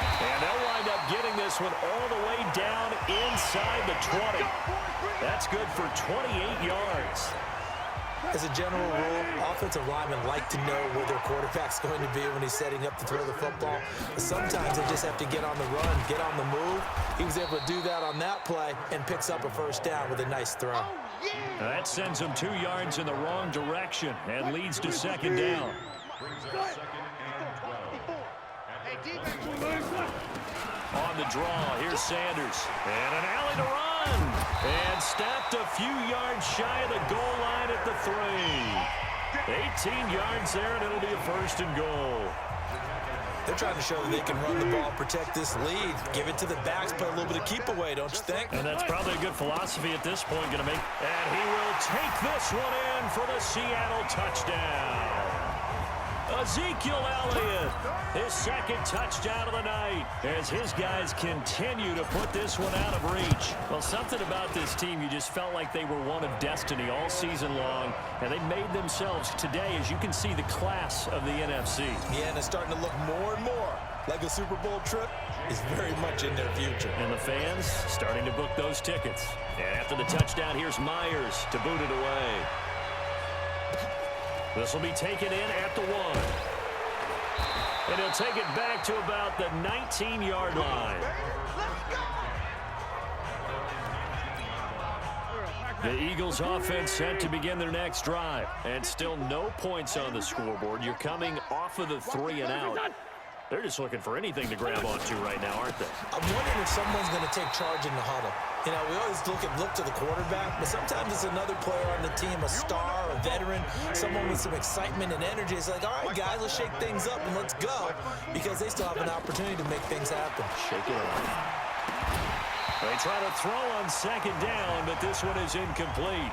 And they'll wind up getting this one all the way down inside the 20. That's good for 28 yards. As a general rule, offensive linemen like to know where their quarterback's going to be when he's setting up to throw the football. But sometimes they just have to get on the run, get on the move. He was able to do that on that play and picks up a 1st down with a nice throw. That sends him 2 yards in the wrong direction and leads to 2nd down. On the draw, here's Sanders. And an alley to run. And stopped a few yards shy of the goal line at the 3. 18 yards there, and it'll be a 1st and goal. They're trying to show that they can run the ball, protect this lead, give it to the backs, play a little bit of keep away, don't you think? And that's probably a good philosophy at this point. Going to make, and he will take this one in for the Seattle touchdown. Ezekiel Elliott, his 2nd touchdown of the night, as his guys continue to put this one out of reach. Well, something about this team, you just felt like they were one of destiny all season long, and they made themselves today, as you can see, the class of the NFC. Yeah, and it's starting to look more and more like a Super Bowl trip is very much in their future. And the fans starting to book those tickets. And after the touchdown, here's Myers to boot it away. This will be taken in at the 1. And he'll take it back to about the 19-yard line. The Eagles offense set to begin their next drive. And still no points on the scoreboard. You're coming off of the 3 and out. They're just looking for anything to grab onto right now, aren't they? I'm wondering if someone's going to take charge in the huddle. You know, we always look to the quarterback, but sometimes it's another player on the team, a star, a veteran, someone with some excitement and energy. It's like, all right, guys, let's shake things up and let's go, because they still have an opportunity to make things happen. Shake it up. They try to throw on 2nd down, but this one is incomplete.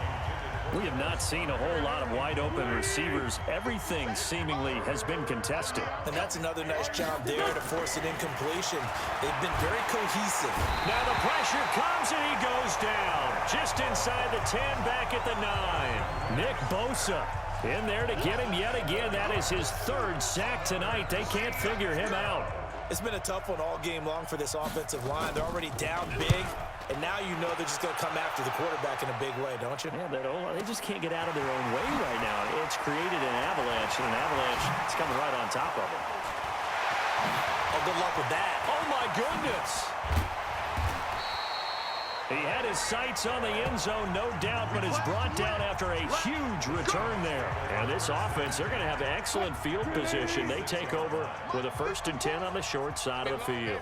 We have not seen a whole lot of wide-open receivers. Everything seemingly has been contested. And that's another nice job there to force an incompletion. They've been very cohesive. Now the pressure comes, and he goes down. Just inside the 10, back at the 9. Nick Bosa in there to get him yet again. That is his third sack tonight. They can't figure him out. It's been a tough one all game long for this offensive line. They're already down big, and now you know they're just going to come after the quarterback in a big way, don't you? Yeah, they just can't get out of their own way right now. It's created an avalanche, and an avalanche is coming right on top of them. Oh, good luck with that. Oh, my goodness. He had his sights on the end zone, no doubt, but is brought down after a huge return there. And this offense, they're going to have excellent field position. They take over with a 1st and 10 on the short side of the field.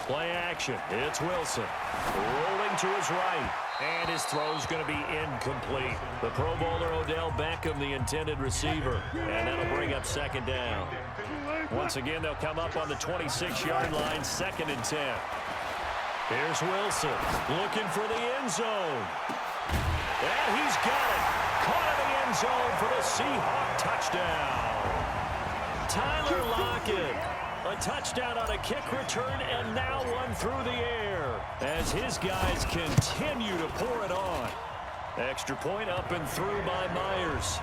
Play action. It's Wilson. Rolling to his right. And his throw's going to be incomplete. The Pro Bowler Odell Beckham, the intended receiver. And that'll bring up 2nd down. Once again, they'll come up on the 26-yard line, 2nd and 10. Here's Wilson looking for the end zone. And he's got it. Caught in the end zone for the Seahawks touchdown. Tyler Lockett. A touchdown on a kick return, and now one through the air as his guys continue to pour it on. Extra point up and through by Myers.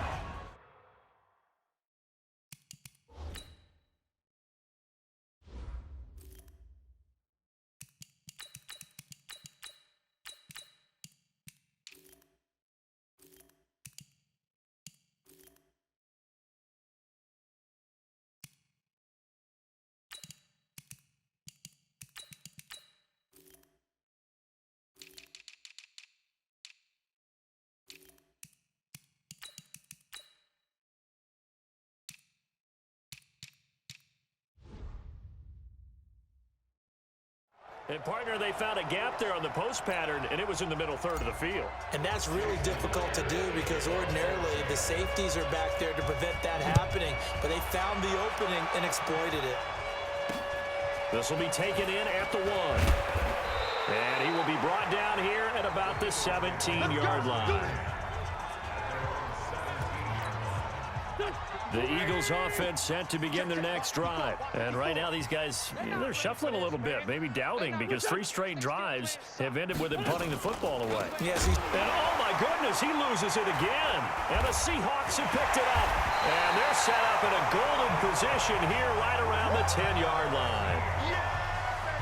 And, partner, they found a gap there on the post pattern, and it was in the middle third of the field. And that's really difficult to do because ordinarily the safeties are back there to prevent that happening. But they found the opening and exploited it. This will be taken in at the 1. And he will be brought down here at about the 17-yard line. The Eagles offense set to begin their next drive. And right now these guys, they're shuffling a little bit, maybe doubting, because 3 straight drives have ended with him punting the football away. Yes, and oh my goodness, he loses it again. And the Seahawks have picked it up. And they're set up in a golden position here right around the 10-yard line.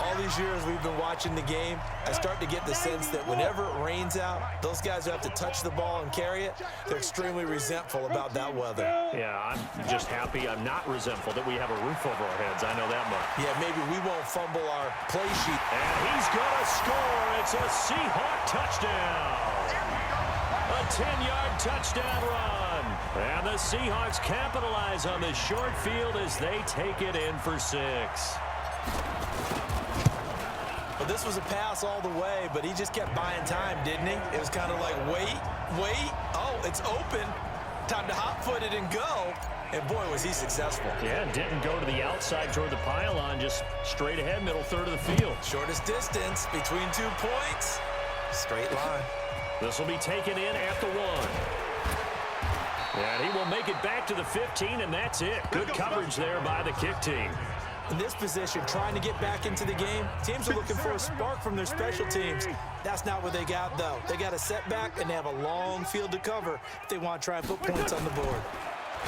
All these years we've been watching the game, I start to get the sense that whenever it rains out, those guys who have to touch the ball and carry it, they're extremely resentful about that weather. Yeah, I'm just happy I'm not resentful that we have a roof over our heads. I know that much. Yeah, maybe we won't fumble our play sheet. And he's going to score. It's a Seahawk touchdown. A 10-yard touchdown run. And the Seahawks capitalize on this short field as they take it in for 6. Well, this was a pass all the way, but he just kept buying time, didn't he? It was kind of like, wait. Oh, it's open. Time to hot-foot it and go. And, boy, was he successful. Yeah, didn't go to the outside toward the pylon, just straight ahead, middle third of the field. Shortest distance between 2 points. Straight line. This will be taken in at the 1. And he will make it back to the 15, and that's it. Good coverage there by the kick team. In this position, trying to get back into the game, teams are looking for a spark from their special teams. That's not what they got, though. They got a setback, and they have a long field to cover if they want to try and put points on the board.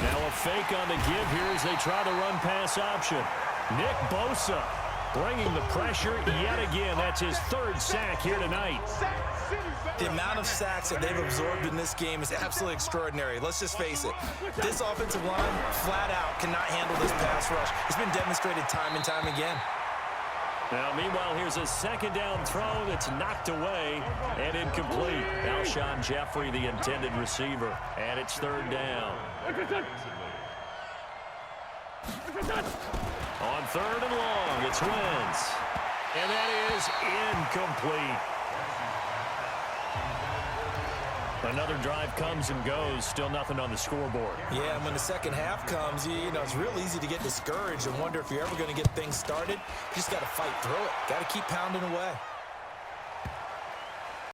Now a fake on the give here as they try the run-pass option. Nick Bosa bringing the pressure yet again. That's his 3rd sack here tonight. The amount of sacks that they've absorbed in this game is absolutely extraordinary. Let's just face it. This offensive line, flat out, cannot handle this pass rush. It's been demonstrated time and time again. Now, meanwhile, here's a 2nd down throw that's knocked away and incomplete. Alshon Jeffrey, the intended receiver, and it's 3rd down. On 3rd and long, it's Wentz. And that is incomplete. Another drive comes and goes, still nothing on the scoreboard. Yeah, and when the second half comes, you know, it's real easy to get discouraged and wonder if you're ever going to get things started. You just got to fight through it. Got to keep pounding away.